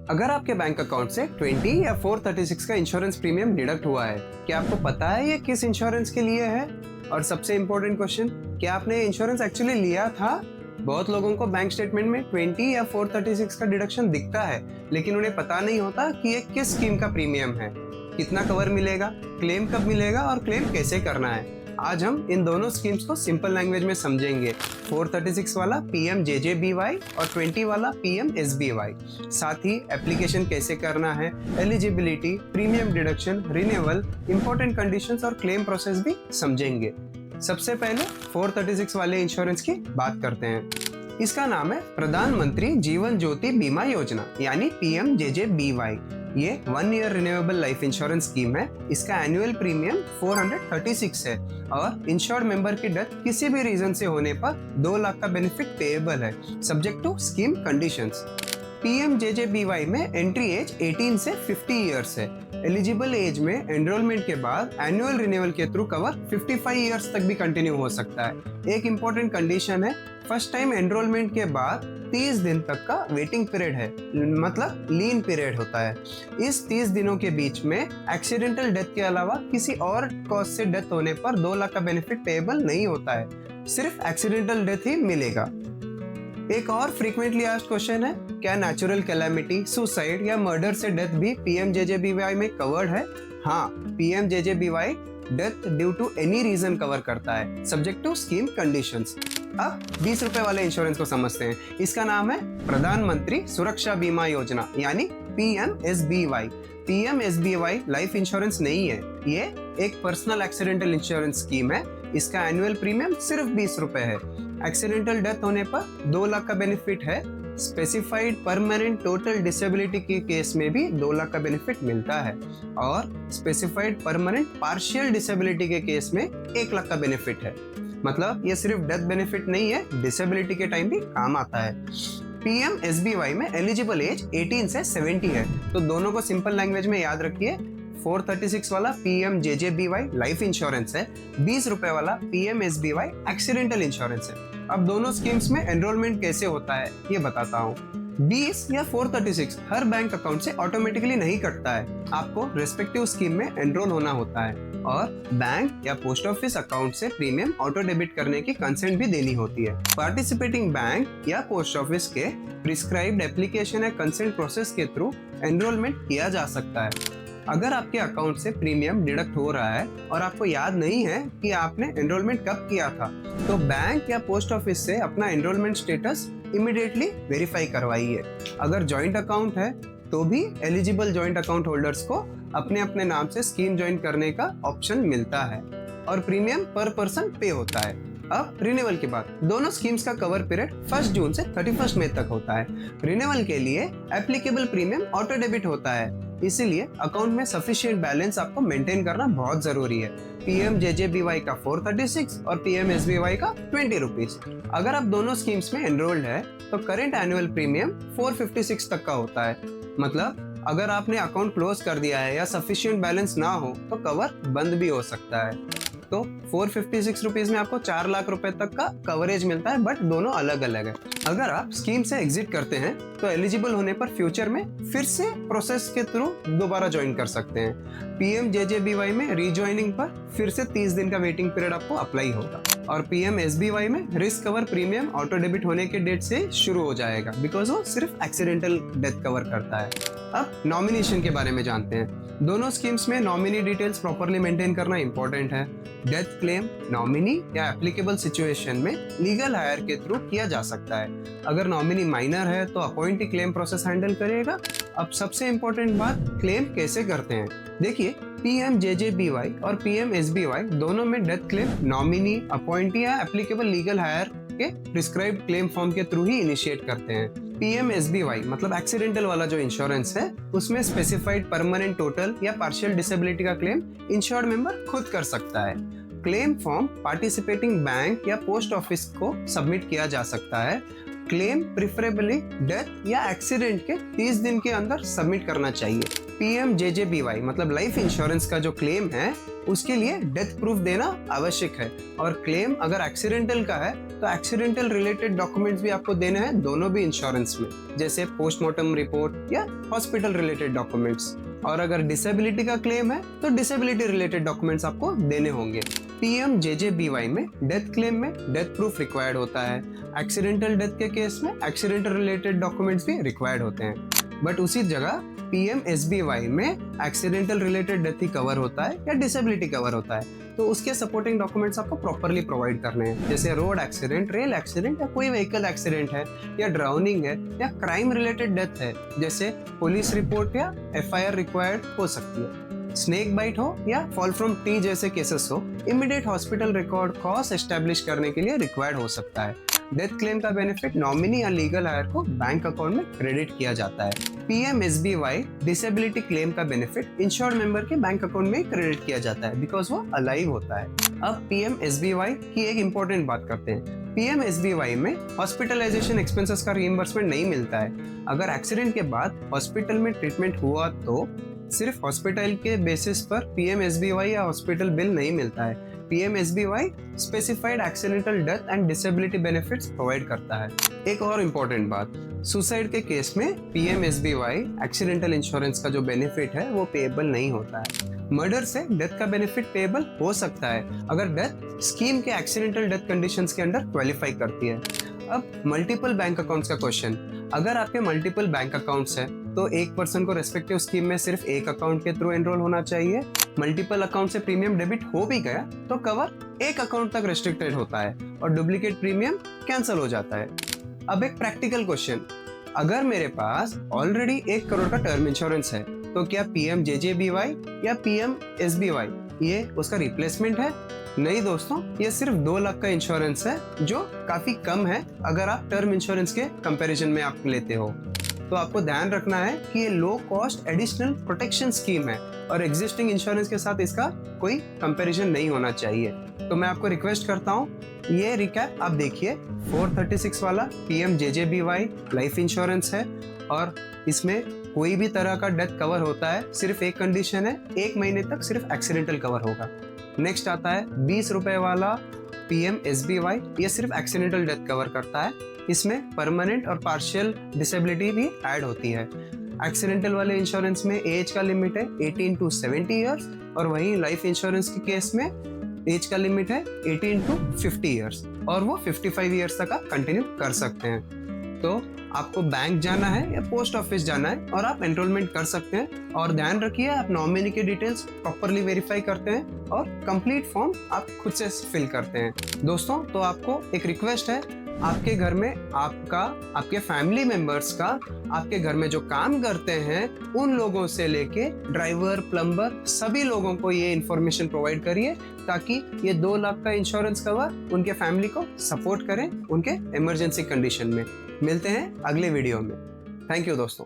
अगर आपके bank account से 20 या 436 का इंश्योरेंस प्रीमियम डिडक्ट हुआ है, क्या आपको पता है ये किस इंश्योरेंस के लिए है? और सबसे इम्पोर्टेंट क्वेश्चन, क्या आपने इंश्योरेंस एक्चुअली लिया था? बहुत लोगों को बैंक स्टेटमेंट में 20 या 436 का डिडक्शन दिखता है, लेकिन उन्हें पता नहीं होता कि ये किस स्कीम का प्रीमियम है, कितना कवर मिलेगा, क्लेम कब मिलेगा और क्लेम कैसे करना है। आज हम इन दोनों स्कीम्स को सिंपल लैंग्वेज में समझेंगे। 436 वाला PMJJBY और 20 वाला PMSBY। साथ ही एप्लीकेशन कैसे करना है, eligibility, premium deduction, renewal, important conditions और क्लेम प्रोसेस भी समझेंगे। सबसे पहले 436 वाले इंश्योरेंस की बात करते हैं। इसका नाम है प्रधानमंत्री जीवन ज्योति बीमा योजना यानी PMJJBY। ये 1 year renewable life insurance scheme है। इसका एनुअल प्रीमियम 436 है और इंश्योर्ड मेंबर की डेथ किसी भी रीजन से होने पर 2 लाख का बेनिफिट पेएबल है, subject to scheme conditions. PMJJBY में एंट्री एज 18 से 50 ईयर्स है। एलिजिबल एज में एनरोलमेंट के बाद एनुअल रिन्यूअल के थ्रू कवर 55 ईयर्स तक भी कंटिन्यू हो सकता है। एक इम्पोर्टेंट कंडीशन है, फर्स्ट टाइम एनरोलमेंट के बाद 30 दिन तक का वेटिंग पीरियड है, मतलब लीन पीरियड होता है। इस 30 दिनों के बीच में एक्सीडेंटल डेथ के अलावा किसी और कॉज से डेथ होने पर 2 लाख का बेनिफिट पेएबल नहीं होता है, सिर्फ एक्सीडेंटल डेथ ही मिलेगा। एक और फ्रीक्वेंटली आस्क्ड क्वेश्चन है, क्या नेचुरल कैलामिटी, सुसाइड या मर्डर से डेथ भी PMJJBY में कवर्ड है? हाँ, PMJJBY death due to any reason cover करता है, सब्जेक्ट टू स्कीम कंडीशंस। अब 20 रुपए वाले इंश्योरेंस को समझते हैं। इसका नाम है प्रधानमंत्री सुरक्षा बीमा योजना यानी PMSBY। PMSBY लाइफ इंश्योरेंस नहीं है, ये एक पर्सनल एक्सीडेंटल इंश्योरेंस स्कीम है। इसका एनुअल प्रीमियम सिर्फ 20 रुपए है। एक्सीडेंटल डेथ होने पर 2 लाख का बेनिफिट है। स्पेसिफाइड परमानेंट टोटल डिसेबिलिटी के केस में भी 2 लाख का बेनिफिट मिलता है और स्पेसिफाइड परमानेंट पार्शियल डिसेबिलिटी के केस में 1 लाख का बेनिफिट है। मतलब ये सिर्फ डेथ बेनिफिट नहीं है, डिसेबिलिटी के टाइम भी काम आता है। PMSBY में एलिजिबल एज 18 से 70 है, तो दोनों को सिंपल लैंग्वेज में याद रखिए। 436 वाला PMJJBY लाइफ इंश्योरेंस है, 20 रुपए वाला PMSBY एक्सीडेंटल इंश्योरेंस है। अब दोनों स्कीम्स में एनरोलमेंट कैसे होता है ये बताता हूँ। 20 या 436 हर बैंक अकाउंट से ऑटोमेटिकली नहीं कटता है, आपको रेस्पेक्टिव स्कीम में एनरोल होना होता है और बैंक या पोस्ट ऑफिस अकाउंट से प्रीमियम ऑटो डेबिट करने की कंसेंट भी देनी होती है। पार्टिसिपेटिंग बैंक या पोस्ट ऑफिस के प्रिस्क्राइब्ड एप्लीकेशन या कंसेंट प्रोसेस के थ्रू एनरोलमेंट किया जा सकता है। अगर आपके अकाउंट से प्रीमियम डिडक्ट हो रहा है और आपको याद नहीं है कि आपने एनरोलमेंट कब किया था, तो बैंक या पोस्ट ऑफिस से अपना एनरोलमेंट स्टेटस इमीडिएटली वेरीफाई करवाइए। अगर जॉइंट अकाउंट है तो भी एलिजिबल जॉइंट अकाउंट होल्डर्स को अपने अपने नाम से स्कीम ज्वाइन करने का ऑप्शन मिलता है और प्रीमियम पर पर्सन पे होता है। अब रिन्यूअल के बाद दोनों स्कीम्स का कवर पीरियड 1 जून से 31 मई तक होता है। रिन्यूअल के लिए एप्लीकेबल प्रीमियम ऑटो डेबिट होता है, इसीलिए अकाउंट में सफिशिएंट बैलेंस आपको मेंटेन करना बहुत जरूरी है। PMJJBY का 436 और PMSBY का 20 रुपीज। अगर आप दोनों स्कीम्स में एनरोल्ड है तो करेंट एनुअल प्रीमियम 456 तक का होता है। मतलब अगर आपने अकाउंट क्लोज कर दिया है या सफिशिएंट बैलेंस ना हो तो कवर बंद भी हो सकता है। तो 456 रुपीज में आपको 4 लाख रुपए तक का कवरेज मिलता है, बट दोनों अलग अलग है। अगर आप स्कीम से एग्जिट करते हैं तो एलिजिबल होने पर फ्यूचर में फिर से प्रोसेस के थ्रू दोबारा ज्वाइन कर सकते हैं। PMJJBY में रीज्वाइनिंग पर फिर से 30 दिन का वेटिंग पीरियड आपको अप्लाई होगा और PMSBY में risk cover premium auto debit होने के डेट से शुरू हो जाएगा, बिकॉज वो सिर्फ एक्सीडेंटल डेथ कवर करता है। अब नॉमिनेशन के बारे में जानते हैं। दोनों स्कीम्स में नॉमिनी डिटेल्स प्रॉपरली मेंटेन करना इंपॉर्टेंट है। डेथ क्लेम नॉमिनी या एप्लीकेबल सिचुएशन में लीगल हायर के थ्रू किया जा सकता है। अगर नॉमिनी माइनर है तो अपॉइंटी क्लेम प्रोसेस हैंडल करेगा। अब सबसे इम्पोर्टेंट बात, क्लेम कैसे करते हैं। देखिए, PMJJBY और PMSBY दोनों में डेथ क्लेम नॉमिनी, अपॉइंटी या एप्लीकेबल लीगल हायर के प्रिस्क्राइब्ड क्लेम फॉर्म के थ्रू ही इनिशिएट करते हैं। PMSBY मतलब एक्सीडेंटल वाला जो इंश्योरेंस है, उसमें स्पेसिफाइड परमानेंट टोटल या पार्शियल डिसेबिलिटी का क्लेम इंश्योर्ड मेंबर खुद कर सकता है। क्लेम फॉर्म पार्टिसिपेटिंग बैंक या पोस्ट ऑफिस को सबमिट किया जा सकता है। क्लेम प्रिफरेबली डेथ या एक्सीडेंट के 30 दिन के अंदर सबमिट करना चाहिए। PMJJBY मतलब लाइफ इंश्योरेंस का जो क्लेम है उसके लिए डेथ प्रूफ देना आवश्यक है। और क्लेम अगर एक्सीडेंटल का है तो एक्सीडेंटल रिलेटेड डॉक्यूमेंट्स भी आपको देने हैं, दोनों भी इंश्योरेंस में, जैसे पोस्टमार्टम रिपोर्ट या हॉस्पिटल रिलेटेड डॉक्यूमेंट्स। और अगर डिसेबिलिटी का क्लेम है तो डिसेबिलिटी रिलेटेड डॉक्यूमेंट्स आपको देने होंगे। PMJJBY में डेथ क्लेम में डेथ प्रूफ रिक्वायर्ड होता है। एक्सीडेंटल डेथ के केस में एक्सीडेंटल रिलेटेड डॉक्यूमेंट्स भी रिक्वायर्ड होते हैं। बट उसी जगह PMSBY में एक्सीडेंटल रिलेटेड डेथ ही कवर होता है या डिसेबिलिटी कवर होता है, तो उसके सपोर्टिंग डॉक्यूमेंट्स आपको प्रॉपरली प्रोवाइड करने हैं, जैसे रोड एक्सीडेंट, रेल एक्सीडेंट या कोई व्हीकल एक्सीडेंट है, या ड्राउनिंग है, या क्राइम रिलेटेड डेथ है, जैसे पुलिस रिपोर्ट या FIR रिक्वायर्ड हो सकती है। स्नेक बाइट हो या फॉल फ्रॉम ट्री जैसे केसेस हो, immediate hospital record cost establish करने के लिए रिक्वायर्ड हो सकता है। डेथ क्लेम का बेनिफिट नॉमिनी या लीगल हायर को बैंक अकाउंट में क्रेडिट किया जाता है। PMSBY डिसेबिलिटी क्लेम का बेनिफिट इंश्योर्ड मेंबर के बैंक अकाउंट में क्रेडिट किया जाता है, बिकॉज वो अलाइव होता है। अब PMSBY की एक इंपॉर्टेंट बात करते हैं। PMSBY में हॉस्पिटलाइजेशन एक्सपेंसेस का रीइंबर्समेंट नहीं मिलता है। अगर एक्सीडेंट के बाद हॉस्पिटल में ट्रीटमेंट हुआ तो सिर्फ हॉस्पिटल के बेसिस पर PMSBY या हॉस्पिटल बिल नहीं मिलता है। PMSBY specified accidental death and disability benefits provide करता है। एक और इम्पोर्टेंट बात, सुसाइड के केस में PMSBY एक्सीडेंटल इंश्योरेंस का जो बेनिफिट है वो पेएबल नहीं होता है। मर्डर से डेथ का बेनिफिट पेएबल हो सकता है अगर डेथ स्कीम के एक्सीडेंटल डेथ कंडीशंस के अंडर क्वालिफाई करती है। अब मल्टीपल बैंक अकाउंट्स का क्वेश्चन, अगर आपके मल्टीपल बैंक अकाउंट्स हैं तो एक पर्सन को रेस्पेक्टिव स्कीम में सिर्फ एक अकाउंट के थ्रू एनरोल होना चाहिए। मल्टीपल अकाउंट से प्रीमियम डेबिट हो भी गया तो कवर एक अकाउंट तक रेस्ट्रिक्टेड होता है और डुप्लीकेट प्रीमियम कैंसिल हो जाता है। अब एक प्रैक्टिकल क्वेश्चन, अगर मेरे पास ऑलरेडी 1 करोड़ का टर्म इंश्योरेंस है तो क्या PMJJBY या PMSBY ये उसका रिप्लेसमेंट है? नहीं दोस्तों, ये सिर्फ 2 लाख का इंश्योरेंस है, जो काफी कम है अगर आप टर्म इंश्योरेंस के कंपैरिजन में आप लेते हो। तो आपको ध्यान रखना है कि ये low cost additional protection scheme है और एग्जिस्टिंग इंश्योरेंस के साथ इसका कोई कंपैरिजन नहीं होना चाहिए। तो मैं आपको रिक्वेस्ट करता हूँ, ये रिकैप आप देखिए। 436 वाला PMJJBY लाइफ इंश्योरेंस है और इसमें कोई भी तरह का डेथ कवर होता है, सिर्फ एक कंडीशन है, 1 महीने तक सिर्फ एक्सीडेंटल कवर होगा। नेक्स्ट आता है 20 रुपए वाला PMSBY, ये सिर्फ एक्सीडेंटल डेथ कवर करता है, इसमें परमानेंट और पार्शियल डिसेबिलिटी भी ऐड होती है। एक्सीडेंटल वाले इंश्योरेंस में एज का लिमिट है 18 to 70 ईयर्स और वहीं लाइफ इंश्योरेंस के केस में एज का लिमिट है 18 to 50 ईयर्स और वो 55 ईयर्स तक आप कंटिन्यू कर सकते हैं। तो आपको बैंक जाना है या पोस्ट ऑफिस जाना है और आप एनरोलमेंट कर सकते हैं। और ध्यान रखिए आप नॉमिनी के डिटेल्स प्रॉपरली वेरीफाई करते हैं और कंप्लीट फॉर्म आप खुद से फिल करते हैं। दोस्तों, तो आपको एक रिक्वेस्ट है, आपके घर में आपके फैमिली मेंबर्स का, आपके घर में जो काम करते हैं उन लोगों से लेके ड्राइवर, प्लम्बर, सभी लोगों को ये इन्फॉर्मेशन प्रोवाइड करिए ताकि ये 2 लाख का इंश्योरेंस कवर उनके फैमिली को सपोर्ट करें उनके इमरजेंसी कंडीशन में। मिलते हैं अगले वीडियो में। थैंक यू दोस्तों।